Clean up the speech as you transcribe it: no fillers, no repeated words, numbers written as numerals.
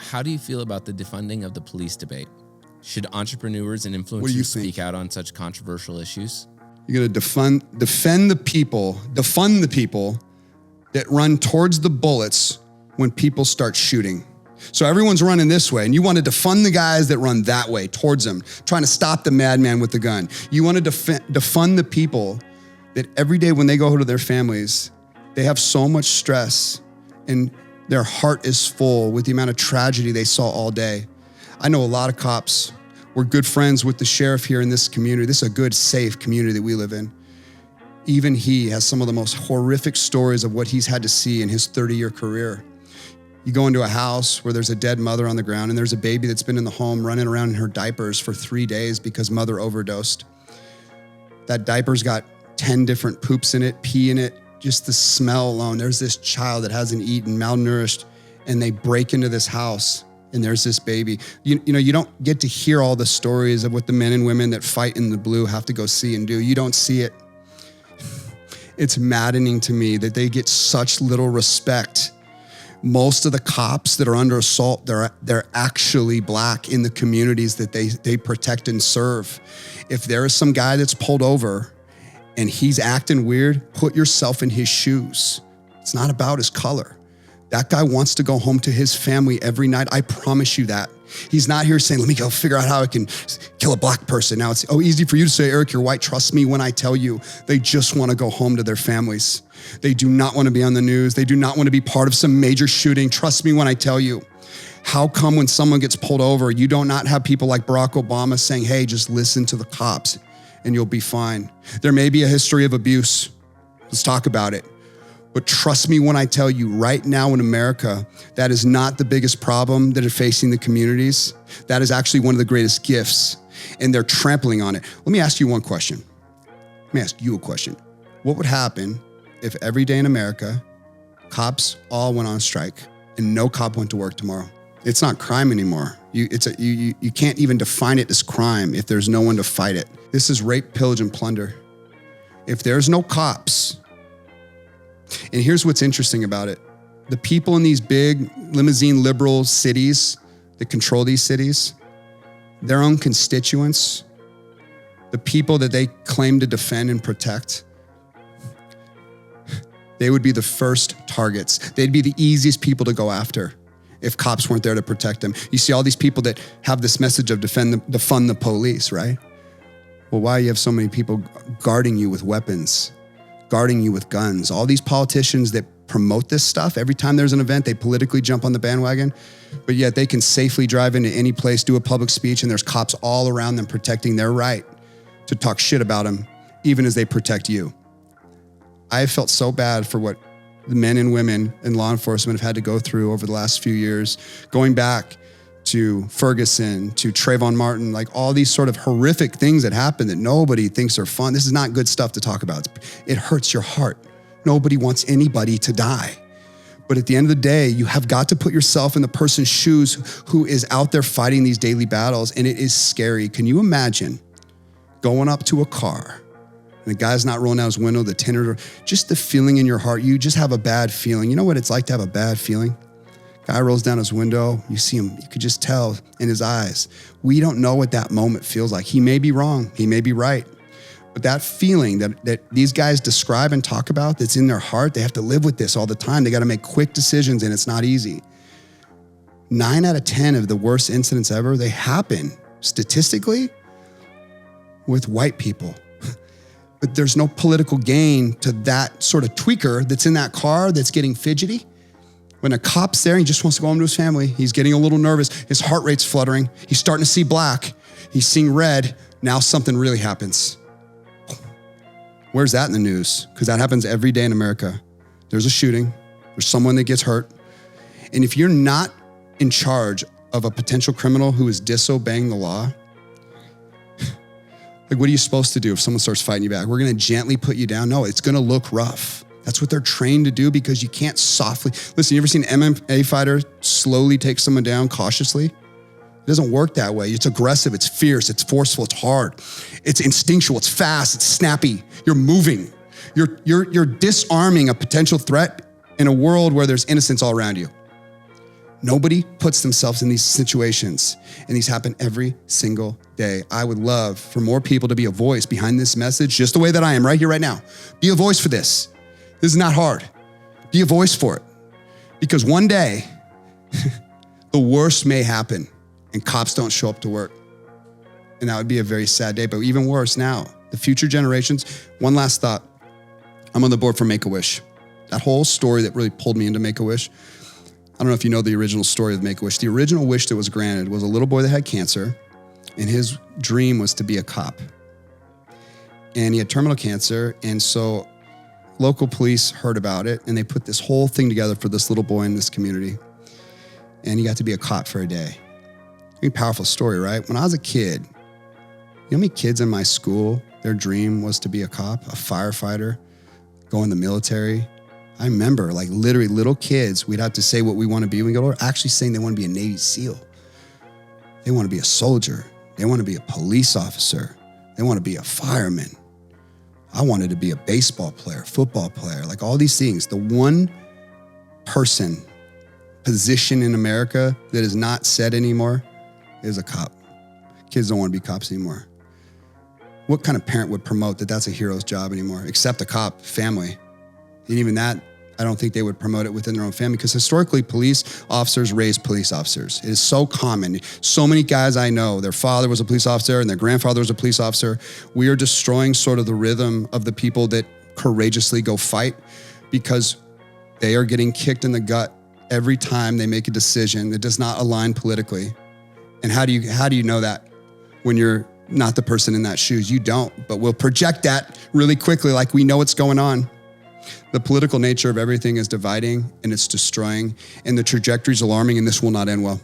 how do you feel about the defunding of the police debate? Should entrepreneurs and influencers speak out on such controversial issues? You're going to defend the people that run towards the bullets when people start shooting. So everyone's running this way, and you want to defund the guys that run that way towards them, trying to stop the madman with the gun. You want to defund the people that every day when they go to their families, they have so much stress and their heart is full with the amount of tragedy they saw all day. I know a lot of cops. We're good friends with the sheriff here in this community. This is a good, safe community that we live in. Even he has some of the most horrific stories of what he's had to see in his 30-year career. You go into a house where there's a dead mother on the ground and there's a baby that's been in the home running around in her diapers for 3 days because mother overdosed. That diaper's got 10 different poops in it, pee in it, just the smell alone. There's this child that hasn't eaten, malnourished, and they break into this house and there's this baby. You know, you don't get to hear all the stories of what the men and women that fight in the blue have to go see and do. You don't see it. It's maddening to me that they get such little respect. Most of the cops that are under assault, they're actually Black in the communities that they protect and serve. If there is some guy that's pulled over and he's acting weird, put yourself in his shoes. It's not about his color. That guy wants to go home to his family every night. I promise you that. He's not here saying, let me go figure out how I can kill a Black person. Now it's easy for you to say, Eric, you're white. Trust me when I tell you, they just want to go home to their families. They do not want to be on the news. They do not want to be part of some major shooting. Trust me when I tell you. How come when someone gets pulled over, you do not have people like Barack Obama saying, hey, just listen to the cops and you'll be fine. There may be a history of abuse. Let's talk about it. But trust me when I tell you, right now in America, that is not the biggest problem that are facing the communities. That is actually one of the greatest gifts, and they're trampling on it. Let me ask you one question. Let me ask you a question. What would happen if every day in America, cops all went on strike and no cop went to work tomorrow? It's not crime anymore. You can't even define it as crime if there's no one to fight it. This is rape, pillage, and plunder. If there's no cops, and here's what's interesting about it. The people in these big limousine liberal cities that control these cities, their own constituents, the people that they claim to defend and protect, they would be the first targets. They'd be the easiest people to go after if cops weren't there to protect them. You see all these people that have this message of defund the police, right? Well, why do you have so many people guarding you with weapons? Guarding you with guns. All these politicians that promote this stuff, every time there's an event, they politically jump on the bandwagon, but yet they can safely drive into any place, do a public speech, and there's cops all around them protecting their right to talk shit about them, even as they protect you. I have felt so bad for what the men and women in law enforcement have had to go through over the last few years, going back to Ferguson, to Trayvon Martin, like all these sort of horrific things that happen that nobody thinks are fun. This is not good stuff to talk about. It hurts your heart. Nobody wants anybody to die. But at the end of the day, you have got to put yourself in the person's shoes who is out there fighting these daily battles, and it is scary. Can you imagine going up to a car and the guy's not rolling down his window, the tinted, just the feeling in your heart, you just have a bad feeling. You know what it's like to have a bad feeling? Guy rolls down his window, you see him, you could just tell in his eyes. We don't know what that moment feels like. He may be wrong, he may be right. But that feeling that these guys describe and talk about that's in their heart, they have to live with this all the time. They got to make quick decisions and it's not easy. 9 out of 10 of the worst incidents ever, they happen statistically with white people. But there's no political gain to that sort of tweaker that's in that car that's getting fidgety. When a cop's there, he just wants to go home to his family. He's getting a little nervous. His heart rate's fluttering. He's starting to see black. He's seeing red. Now something really happens. Where's that in the news? Because that happens every day in America. There's a shooting. There's someone that gets hurt. And if you're not in charge of a potential criminal who is disobeying the law, like what are you supposed to do if someone starts fighting you back? We're going to gently put you down? No, it's going to look rough. That's what they're trained to do because you can't softly. Listen, you ever seen an MMA fighter slowly take someone down cautiously? It doesn't work that way. It's aggressive, it's fierce, it's forceful, it's hard. It's instinctual, it's fast, it's snappy. You're moving. You're disarming a potential threat in a world where there's innocence all around you. Nobody puts themselves in these situations, and these happen every single day. I would love for more people to be a voice behind this message, just the way that I am right here, right now. Be a voice for this. This is not hard. Be a voice for it. Because one day, the worst may happen, and cops don't show up to work. And that would be a very sad day, but even worse now, the future generations. One last thought. I'm on the board for Make-A-Wish. That whole story that really pulled me into Make-A-Wish. I don't know if you know the original story of Make-A-Wish. The original wish that was granted was a little boy that had cancer, and his dream was to be a cop. And he had terminal cancer, and so local police heard about it, and they put this whole thing together for this little boy in this community. And he got to be a cop for a day. Very powerful story, right? When I was a kid, you know how many kids in my school, their dream was to be a cop, a firefighter, go in the military? I remember, like, literally little kids, we'd have to say what we want to be when we go older, actually saying they want to be a Navy SEAL. They want to be a soldier. They want to be a police officer. They want to be a fireman. I wanted to be a baseball player, football player, like all these things. The one position in America that is not said anymore is a cop. Kids don't want to be cops anymore. What kind of parent would promote that that's a hero's job anymore, except a cop family? And even that, I don't think they would promote it within their own family, because historically police officers raise police officers. It is so common. So many guys I know, their father was a police officer and their grandfather was a police officer. We are destroying sort of the rhythm of the people that courageously go fight, because they are getting kicked in the gut every time they make a decision that does not align politically. And how do you know that when you're not the person in that shoes? You don't, but we'll project that really quickly like we know what's going on. The political nature of everything is dividing, and it's destroying, and the trajectory is alarming, and this will not end well.